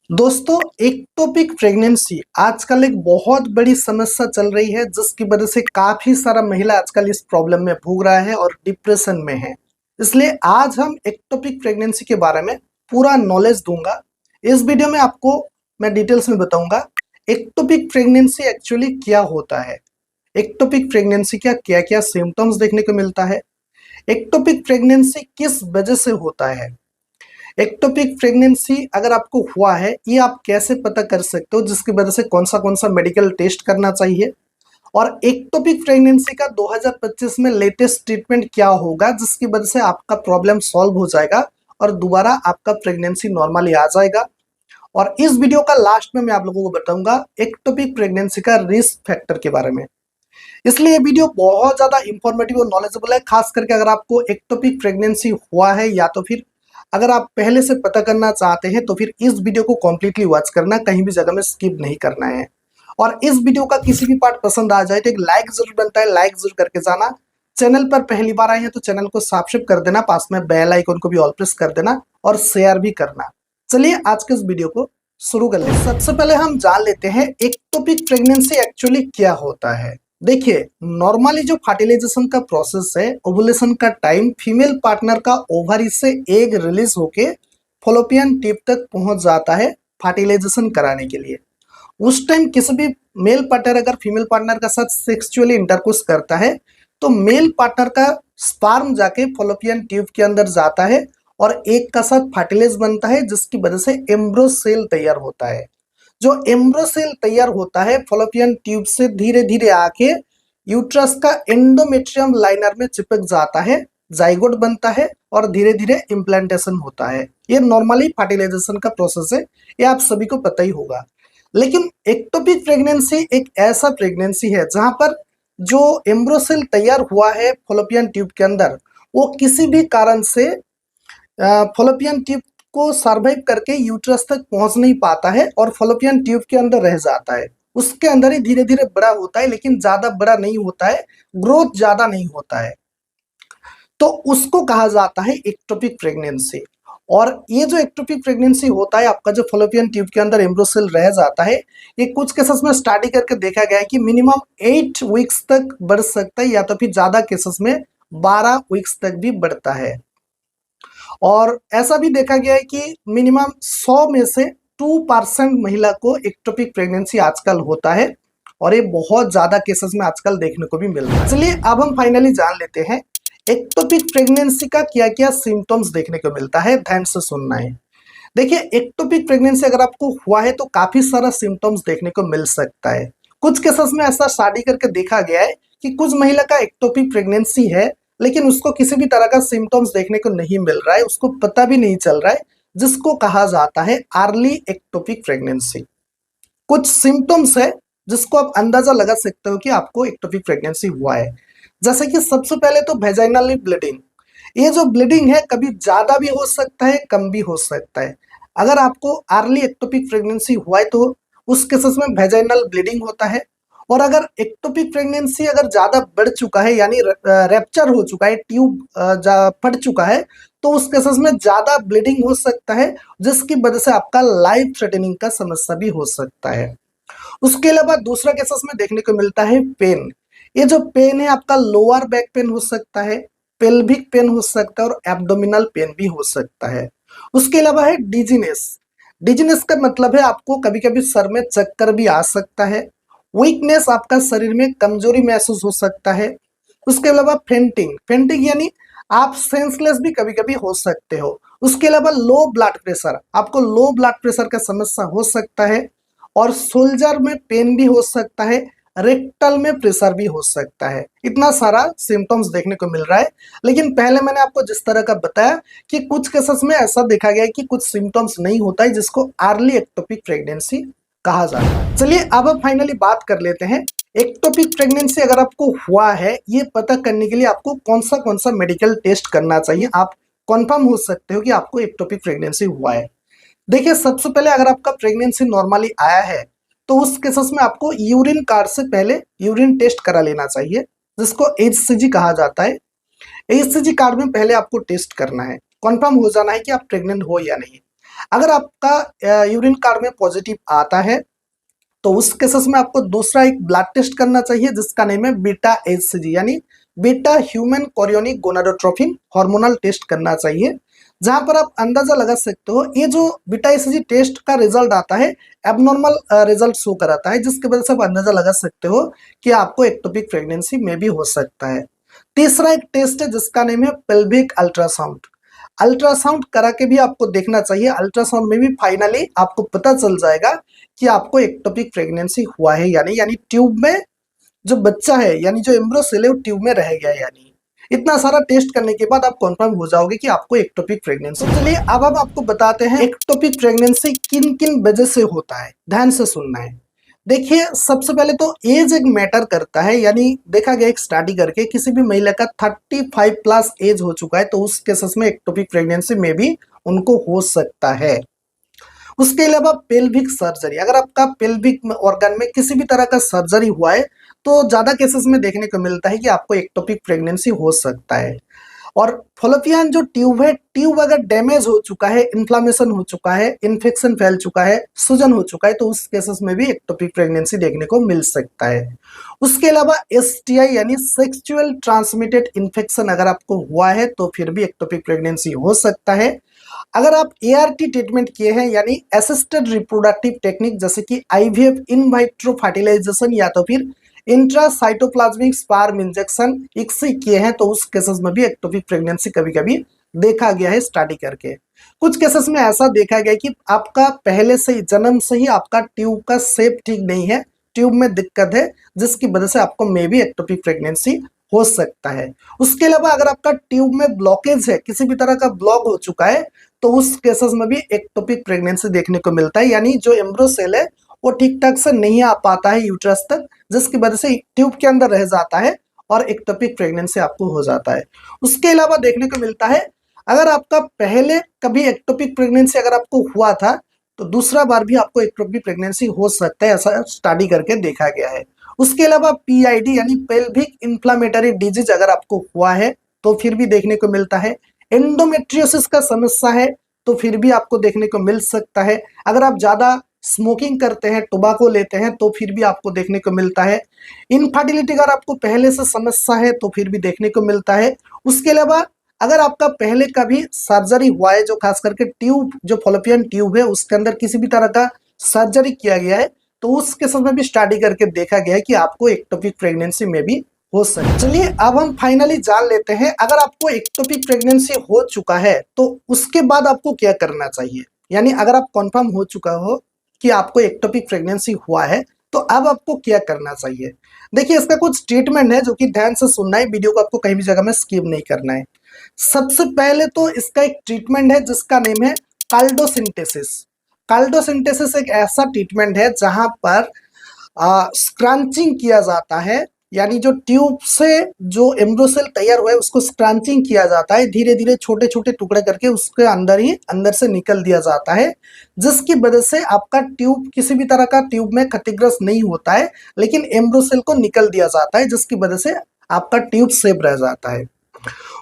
दोस्तों, ectopic pregnancy आजकल एक बहुत बड़ी समस्या चल रही है, जिसकी वजह से काफी सारा महिला आजकल इस प्रॉब्लम में भूग रहा है और डिप्रेशन में है। इसलिए आज हम एक्टोपिक प्रेगनेंसी के बारे में पूरा नॉलेज दूंगा। इस वीडियो में आपको मैं डिटेल्स में बताऊंगा एक्टोपिक प्रेगनेंसी एक्चुअली क्या होता है, एक्टोपिक प्रेगनेंसी का क्या क्या सिम्टम्स देखने को मिलता है, एक्टोपिक प्रेगनेंसी किस वजह से होता है, एक्टोपिक प्रेगनेंसी अगर आपको हुआ है ये आप कैसे पता कर सकते हो, जिसकी वजह से कौन सा मेडिकल टेस्ट करना चाहिए, और एक्टोपिक प्रेगनेंसी का 2025 में लेटेस्ट ट्रीटमेंट क्या होगा जिसकी वजह से आपका प्रॉब्लम सॉल्व हो जाएगा और दोबारा आपका प्रेगनेंसी नॉर्मली आ जाएगा। और इस वीडियो का लास्ट में मैं आप लोगों को बताऊंगा एक्टोपिक प्रेगनेंसी का रिस्क फैक्टर के बारे में। इसलिए ये वीडियो बहुत ज्यादा इंफॉर्मेटिव और नॉलेजेबल है, खास करके अगर आपको एक्टोपिक प्रेगनेंसी हुआ है या तो फिर अगर आप पहले से पता करना चाहते हैं तो फिर इस वीडियो को कंप्लीटली वॉच करना, कहीं भी जगह में स्किप नहीं करना है। और इस वीडियो का किसी भी पार्ट पसंद आ जाए तो एक लाइक जरूर बनता है, लाइक जरूर करके जाना। चैनल पर पहली बार आए हैं तो चैनल को सब्सक्राइब कर देना, पास में बेल आइकन को भी ऑल प्रेस कर देना और शेयर भी करना। चलिए आज के इस वीडियो को शुरू कर लेते हैं। सबसे पहले हम जान लेते हैं एक्टोपिक प्रेगनेंसी एक्चुअली क्या होता है। देखिए, नॉर्मली जो फर्टिलाइजेशन का प्रोसेस है, ओवुलेशन का टाइम फीमेल पार्टनर का ओवरी से एग रिलीज होके फॉलोपियन टिप तक पहुंच जाता है फर्टिलाइजेशन कराने के लिए। उस टाइम किसी भी मेल पार्टनर अगर फीमेल पार्टनर का साथ सेक्सुअली इंटरकोर्स करता है तो मेल पार्टनर का स्पर्म जाके फॉलोपियन ट्यूब के अंदर जाता है और एग का साथ फर्टिलाइज बनता है, जिसकी वजह से एम्ब्रो सेल तैयार होता है। जो एम्ब्रो सेल तैयार होता है फॉलोपियन ट्यूब से धीरे धीरे आके यूट्रस का एंडोमेट्रियम लाइनर में चिपक जाता है, जाइगोट बनता है और धीरे धीरे इम्प्लांटेशन होता है। ये नॉर्मली फर्टिलाइजेशन का प्रोसेस है, ये आप सभी को पता ही होगा। लेकिन एक्टोपिक प्रेगनेंसी एक ऐसा प्रेगनेंसी है जहां पर जो एम्ब्रो सेल तैयार हुआ है फॉलोपियन ट्यूब के अंदर, वो किसी भी कारण से फॉलोपियन ट्यूब को सर्वाइव करके यूट्रस तक पहुंच नहीं पाता है और फॉलोपियन ट्यूब के अंदर रह जाता है। उसके अंदर ही धीरे धीरे बड़ा होता है, लेकिन ज्यादा बड़ा नहीं होता है, ग्रोथ ज्यादा नहीं होता है, तो उसको कहा जाता है एक्टोपिक प्रेगनेंसी। और ये जो एक्टोपिक प्रेगनेंसी होता है, आपका जो फॉलोपियन ट्यूब के अंदर एम्ब्रो सेल रह जाता है, ये कुछ केसेस में स्टडी करके देखा गया है कि मिनिमम 8 वीक्स तक बढ़ सकता है या तो फिर ज्यादा केसेस में 12 वीक्स तक भी बढ़ता है। और ऐसा भी देखा गया है कि मिनिमम 100 में से 2% महिला को एक्टोपिक प्रेगनेंसी आजकल होता है और ये बहुत ज्यादा केसेस में आजकल देखने को भी मिल रहा है। चलिए अब हम फाइनली जान लेते हैं एक्टोपिक प्रेगनेंसी का क्या क्या सिम्टम्स देखने को मिलता है, ध्यान से सुनना है। देखिए, एक्टोपिक प्रेगनेंसी अगर आपको हुआ है तो काफी सारा सिम्टम्स देखने को मिल सकता है। कुछ केसेस में ऐसा स्टडी करके देखा गया है कि कुछ महिला का एक्टोपिक प्रेगनेंसी है लेकिन उसको किसी भी तरह का सिम्टम्स देखने को नहीं मिल रहा है, उसको पता भी नहीं चल रहा है, जिसको कहा जाता है अर्ली एक्टोपिक प्रेगनेंसी। कुछ सिम्टम्स है जिसको आप अंदाजा लगा सकते हो कि आपको एक्टोपिक प्रेगनेंसी हुआ है। जैसे कि सबसे पहले तो वेजाइनल ब्लीडिंग। ये जो ब्लीडिंग है कभी ज्यादा भी हो सकता है, कम भी हो सकता है। अगर आपको अर्ली एक्टोपिक प्रेगनेंसी हुआ है तो उस केसेस में वेजाइनल ब्लीडिंग होता है। और अगर एक्टोपिक प्रेगनेंसी अगर ज्यादा बढ़ चुका है, यानी रैप्चर हो चुका है, ट्यूब फट चुका है, तो उस केसेस में ज्यादा ब्लीडिंग हो सकता है, जिसकी वजह से आपका लाइफ थ्रेटनिंग का समस्या भी हो सकता है। उसके अलावा दूसरा केसेस में देखने को मिलता है पेन। ये जो पेन है आपका लोअर बैक पेन हो सकता है, पेल्विक पेन हो सकता है और एब्डोमिनल पेन भी हो सकता है। उसके अलावा है डिजीनेस। डिजीनेस का मतलब है आपको कभी कभी सर में चक्कर भी आ सकता है। वीकनेस, आपका शरीर में कमजोरी महसूस हो सकता है। उसके अलावा फेंटिंग, फेंटिंग यानी आप सेंसलेस भी कभी कभी हो सकते हो। उसके अलावा लो ब्लड प्रेशर, आपको लो ब्लड प्रेशर का समस्या हो सकता है। और सोल्जर में पेन भी हो सकता है, रेक्टल में प्रेशर भी हो सकता है। इतना सारा सिम्टम्स देखने को मिल रहा है। लेकिन पहले मैंने आपको जिस तरह का बताया कि कुछ केसेस में ऐसा देखा गया है कि कुछ सिम्टम्स नहीं होता है, जिसको अर्ली एक्टोपिक प्रेगनेंसी कहा जाता है। चलिए अब हम फाइनली बात कर लेते हैं एक्टोपिक प्रेगनेंसी अगर आपको हुआ है, ये पता करने के लिए आपको कौन सा मेडिकल टेस्ट करना चाहिए, आप कंफर्म हो सकते हो कि आपको एक्टोपिक प्रेगनेंसी हुआ है। देखिए, सबसे पहले अगर आपका प्रेगनेंसी नॉर्मली आया है तो उस केसेस में आपको यूरिन कार्ड से पहले यूरिन टेस्ट करा लेना चाहिए, जिसको HCG कहा जाता है। HCG कार्ड में पहले आपको टेस्ट करना है, कंफर्म हो जाना है कि आप प्रेग्नेंट हो या नहीं। अगर आपका यूरिन कार्ड में पॉजिटिव आता है तो उस केसेस में आपको दूसरा एक ब्लड टेस्ट करना चाहिए जिसका नेम है बीटा एचसीजी यानी beta human chorionic gonadotropin hormonal test करना चाहिए, जहां पर आप अंदाजा लगा सकते हो ये जो बीटा एचसीजी टेस्ट का रिजल्ट आता है एबनॉर्मल रिजल्ट शो कराता है, जिसकी वजह से आप अंदाजा लगा सकते हो कि आपको एक्टोपिक प्रेगनेंसी में भी हो सकता है। तीसरा एक टेस्ट है जिसका नेम है पेल्विक अल्ट्रासाउंड। अल्ट्रासाउंड करा के भी आपको देखना चाहिए, अल्ट्रासाउंड में भी फाइनली आपको पता चल जाएगा कि आपको एक्टोपिक प्रेगनेंसी हुआ है यानी ट्यूब में जो बच्चा है यानी जो एम्ब्रियो सेल है वो ट्यूब में रह गया है यानी। इतना सारा टेस्ट करने के बाद आप कंफर्म हो जाओगे कि आपको एक्टोपिक प्रेगनेंसी। तो चलिए अब हम आपको बताते हैं एक्टोपिक प्रेगनेंसी किन किन वजह से होता है, ध्यान से सुनना है। देखिए सबसे पहले तो एज एक मैटर करता है, यानी देखा गया एक स्टडी करके किसी भी महिला का 35 प्लस एज हो चुका है तो उस केसेस में एक्टोपिक प्रेगनेंसी में भी उनको हो सकता है। उसके अलावा पेल्विक सर्जरी, अगर आपका पेल्विक ऑर्गन में किसी भी तरह का सर्जरी हुआ है तो ज्यादा केसेस में देखने को मिलता है कि आपको एक्टोपिक प्रेगनेंसी हो सकता है। और फॉलोपियन जो ट्यूब है, ट्यूब अगर डैमेज हो चुका है, इन्फ्लामेशन हो चुका है, इन्फेक्शन फैल चुका है, सूजन हो चुका है तो उस केसेस में भी एक्टोपिक प्रेगनेंसी देखने को मिल सकता है। उसके अलावा एसटीआई यानी सेक्सुअल ट्रांसमिटेड इन्फेक्शन अगर आपको हुआ है तो फिर भी एक्टोपिक प्रेगनेंसी हो सकता है। अगर आप एआरटी ट्रीटमेंट किए हैं यानी असिस्टेड रिप्रोडक्टिव टेक्निक जैसे कि आईवीएफ, इन वाइट्रो फर्टिलाइजेशन या तो फिर इंट्रासाइटोप्लाज्मिक स्पर्म इंजेक्शन इक्सी किए हैं तो उस केसेस में भी एक्टोपिक प्रेगनेंसी कभी कभी देखा गया है स्टडी करके। कुछ केसेस में ऐसा देखा गया कि आपका पहले से ही जन्म से ही आपका ट्यूब का शेप ठीक नहीं है, ट्यूब में दिक्कत है जिसकी वजह से आपको मे बी एक्टोपिक प्रेगनेंसी हो सकता है। उसके अलावा अगर आपका ट्यूब में ब्लॉकेज है, किसी भी तरह का ब्लॉक हो चुका है तो उस केसेस में भी एक्टोपिक प्रेगनेंसी देखने को मिलता है, यानी जो एम्ब्रियो सेल है वो ठीक ठाक से नहीं आ पाता है यूट्रस तक जिसकी वजह से ट्यूब के अंदर रह जाता है और एक्टोपिक प्रेगनेंसी आपको हो जाता है। उसके अलावा देखने को मिलता है अगर आपका पहले कभी एक्टोपिक प्रेगनेंसी अगर आपको हुआ था तो दूसरा बार भी आपको एक्टोपिक प्रेगनेंसी हो सकता है, ऐसा स्टडी करके देखा गया है। उसके अलावा पीआईडी यानी पेल्विक इंफ्लेमेटरी डिजीज अगर आपको हुआ है तो फिर भी देखने को मिलता है। एंडोमेट्रियोसिस का समस्या है तो फिर भी आपको देखने को मिल सकता है। अगर आप ज्यादा स्मोकिंग करते हैं, टोबैको लेते हैं तो फिर भी आपको देखने को मिलता है। इनफर्टिलिटी अगर आपको पहले से समस्या है तो फिर भी देखने को मिलता है। उसके अलावा अगर आपका पहले कभी सर्जरी हुआ है, जो खास करके ट्यूब जो फॉलोपियन ट्यूब है उसके अंदर किसी भी तरह का सर्जरी किया गया है तो उस केस में भी स्टडी करके देखा गया है कि आपको एक्टोपिक प्रेगनेंसी में भी हो सकता है। चलिए अब हम फाइनली जान लेते हैं अगर आपको एक्टोपिक प्रेगनेंसी हो चुका है तो उसके बाद आपको क्या करना चाहिए, यानी अगर आप कंफर्म हो चुका हो कि आपको एक्टोपिक प्रेगनेंसी हुआ है तो अब आपको क्या करना चाहिए। देखिए इसका कुछ ट्रीटमेंट है जो कि ध्यान से सुनना है, वीडियो को आपको कहीं भी जगह में स्किप नहीं करना है। सबसे पहले तो इसका एक ट्रीटमेंट है जिसका नेम है काल्डोसिंथेसिस। काल्डोसिंथेसिस एक ऐसा ट्रीटमेंट है जहां पर स्क्रंचिंग किया जाता है, यानी जो ट्यूब से जो एम्ब्रियो सेल तैयार हुआ है उसको स्क्रंचिंग किया जाता है, धीरे धीरे छोटे छोटे टुकड़े करके उसके अंदर से निकल दिया जाता है, जिसकी वजह से आपका ट्यूब किसी भी तरह का ट्यूब में क्षतिग्रस्त नहीं होता है लेकिन एम्ब्रियो सेल को निकल दिया जाता है जिसकी वजह से आपका ट्यूब सेफ रह जाता है।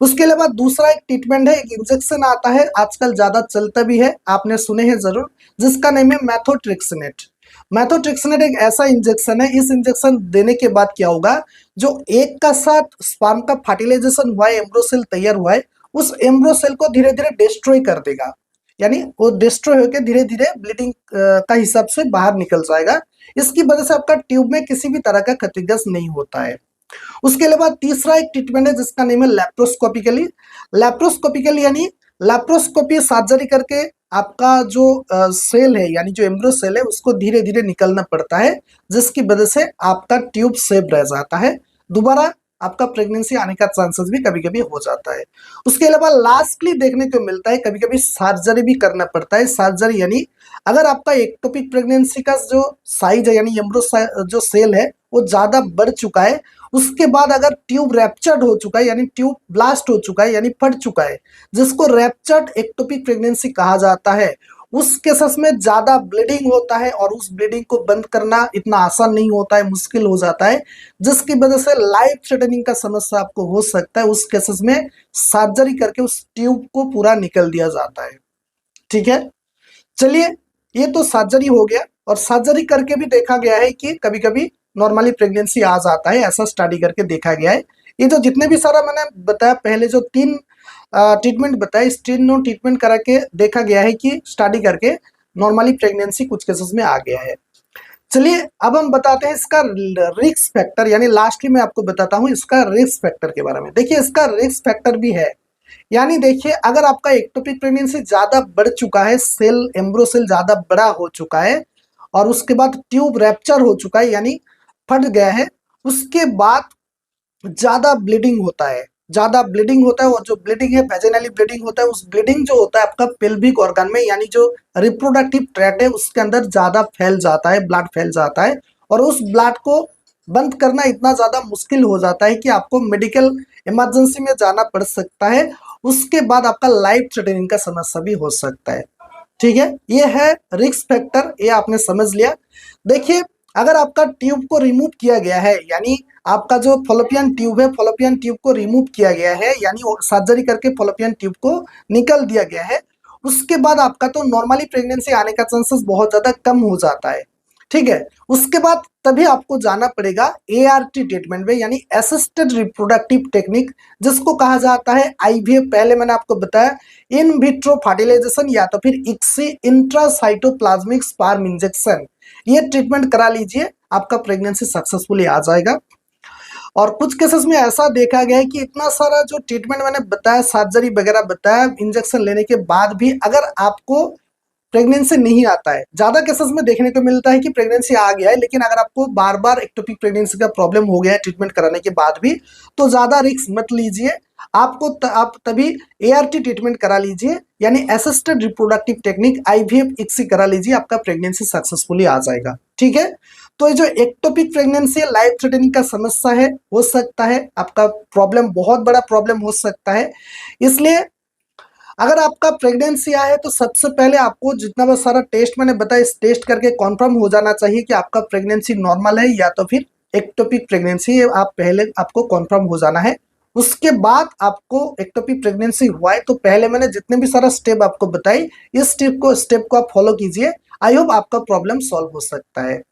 उसके अलावा दूसरा एक ट्रीटमेंट है, एक इंजेक्शन आता है, आजकल ज्यादा चलता भी है, आपने सुने हैं जरूर, जिसका नेम है मैथोट्रेक्सिनेट। मैथोट्रेक्सिनेट एक ऐसा इंजेक्शन है, इस इंजेक्शन देने के बाद क्या होगा, जो एक का साथ स्पर्म का फर्टिलाइजेशन हुआ है, एम्ब्रियो सेल तैयार हुआ है, उस एम्ब्रियो सेल को धीरे धीरे डिस्ट्रॉय कर देगा, यानी वो डिस्ट्रॉय होकर धीरे धीरे ब्लीडिंग का हिसाब से बाहर निकल जाएगा। इसकी वजह से आपका ट्यूब में किसी भी तरह का क्षतिग्रस्त नहीं होता है। उसके अलावा तीसरा एक ट्रीटमेंट है जिसका नेम है लैप्रोस्कोपिकली। लैप्रोस्कोपिकली यानी लैप्रोस्कोपी सर्जरी करके आपका जो सेल है यानी जो एम्ब्रियो सेल है उसको धीरे धीरे निकलना पड़ता है जिसकी वजह से आपका ट्यूब सेफ रह जाता है, दोबारा आपका प्रेगनेंसी आने का चांसेस भी कभी कभी हो जाता है। उसके अलावा लास्टली देखने को मिलता है कभी कभी सर्जरी भी करना पड़ता है। सर्जरी यानी अगर आपका एक्टोपिक प्रेगनेंसी का जो साइज है यानी एम्ब्रियो जो सेल है वो ज्यादा बढ़ चुका है, उसके बाद अगर ट्यूब रैप्चर्ड हो चुका है यानी ट्यूब ब्लास्ट हो चुका है यानी फट चुका है, जिसको रैप्चर्ड एक्टोपिक प्रेगनेंसी कहा जाता है, उस केसेस में ज्यादा ब्लीडिंग होता है और उस ब्लीडिंग को बंद करना इतना आसान नहीं होता है, मुश्किल हो जाता है, जिसकी वजह से लाइफ थ्रेटनिंग का समस्या आपको हो सकता है। उस केसेस में सर्जरी करके उस ट्यूब को पूरा निकल दिया जाता है। ठीक है, चलिए, ये तो सर्जरी हो गया, और सर्जरी करके भी देखा गया है कि कभी कभी नॉर्मली प्रेगनेंसी आ जाता है, ऐसा स्टडी करके देखा गया है। ये जो जितने भी सारा मैंने बताया, पहले जो 3 ट्रीटमेंट बताए, इस तीनों ट्रीटमेंट करा के देखा गया है कि स्टडी करके नॉर्मली प्रेगनेंसी कुछ केसेस में आ गया है। चलिए, अब हम बताते हैं इसका रिस्क फैक्टर, यानी लास्टली मैं आपको बताता हूँ इसका रिस्क फैक्टर के बारे में। देखिए, इसका रिस्क फैक्टर भी है, यानी देखिए, अगर आपका एक्टोपिक प्रेगनेंसी ज्यादा बढ़ चुका है, सेल एम्ब्रो सेल ज्यादा बड़ा हो चुका है, और उसके बाद ट्यूब रैप्चर हो चुका है, यानी फट गया है, उसके बाद ज्यादा ब्लीडिंग होता है, ज्यादा ब्लीडिंग होता है, और जो ब्लीडिंग है वेजिनली ब्लीडिंग होता है। उस ब्लीडिंग जो होता है आपका पेल्विक ऑर्गन में, यानी जो रिप्रोडक्टिव ट्रैक्ट है उसके अंदर ज्यादा फैल जाता है, ब्लड फैल जाता है, और उस ब्लड को बंद करना इतना ज्यादा मुश्किल हो जाता है कि आपको मेडिकल इमरजेंसी में जाना पड़ सकता है। उसके बाद आपका लाइफ थ्रेटनिंग का समस्या भी हो सकता है। ठीक है, ये है रिस्क फैक्टर, ये आपने समझ लिया। देखिए, अगर आपका ट्यूब को रिमूव किया गया है, यानी आपका जो फॉलोपियन ट्यूब है, फॉलोपियन ट्यूब को रिमूव किया गया है, यानी सर्जरी करके फॉलोपियन ट्यूब को निकल दिया गया है, उसके बाद आपका तो नॉर्मली प्रेगनेंसी आने का चांसेस बहुत ज्यादा कम हो जाता है। ठीक है, उसके बाद तभी आपको जाना पड़ेगा एआरटी ट्रीटमेंट में, यानी असिस्टेड रिप्रोडक्टिव टेक्निक, जिसको कहा जाता है आईवीएफ। पहले मैंने आपको बताया इन विट्रो फर्टिलाइजेशन, या तो फिर इक्सी इंट्रासाइटोप्लाज्मिक स्पर्म इंजेक्शन। ये ट्रीटमेंट करा लीजिए, आपका प्रेगनेंसी सक्सेसफुली आ जाएगा। और कुछ केसेस में ऐसा देखा गया है कि इतना सारा जो ट्रीटमेंट मैंने बताया, सर्जरी वगैरह बताया, इंजेक्शन लेने के बाद भी अगर आपको प्रेगनेंसी नहीं आता है, ज्यादा केसेस में देखने को मिलता है कि प्रेगनेंसी आ गया है, लेकिन अगर आपको बार बार एक्टोपिक प्रेगनेंसी का प्रॉब्लम हो गया है ट्रीटमेंट कराने के बाद भी, तो ज्यादा रिस्क मत लीजिए। आप तभी एआरटी ट्रीटमेंट करा लीजिए, यानी assisted reproductive technique IVF ICSI करा लीजिए, आपका प्रेगनेंसी सक्सेसफुली आ जाएगा। ठीक है, तो ये जो एक्टोपिक प्रेगनेंसी लाइफ थ्रेटनिंग का समस्या है, हो सकता है आपका प्रॉब्लम बहुत बड़ा प्रॉब्लम हो सकता है। इसलिए अगर आपका प्रेगनेंसी आए तो सबसे पहले आपको जितना भी सारा टेस्ट मैंने बताया, इस टेस्ट करके कंफर्म हो जाना चाहिए कि आपका प्रेगनेंसी नॉर्मल है या तो फिर एक्टोपिक प्रेगनेंसी है। आप पहले आपको कंफर्म हो जाना है। उसके बाद आपको एक्टोपिक प्रेगनेंसी हुआ है तो पहले मैंने जितने भी सारा स्टेप आपको बताई, इस स्टेप को आप फॉलो कीजिए। आई होप आपका प्रॉब्लम सॉल्व हो सकता है।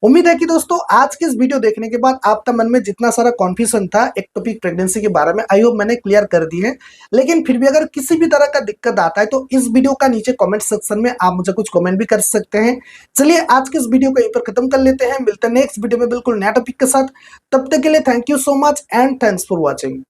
उम्मीद है कि दोस्तों आज के इस वीडियो देखने के बाद आपका मन में जितना सारा कॉन्फ्यूजन था एक्टोपिक प्रेगनेंसी के बारे में, आई होप मैंने क्लियर कर दी है। लेकिन फिर भी अगर किसी भी तरह का दिक्कत आता है तो इस वीडियो का नीचे कमेंट सेक्शन में आप मुझे कुछ कमेंट भी कर सकते हैं। चलिए, आज के इस वीडियो को यहीं पर खत्म कर लेते हैं। मिलते हैं नेक्स्ट वीडियो में बिल्कुल नया टॉपिक के साथ। तब तक के लिए thank you so much and thanks for watching.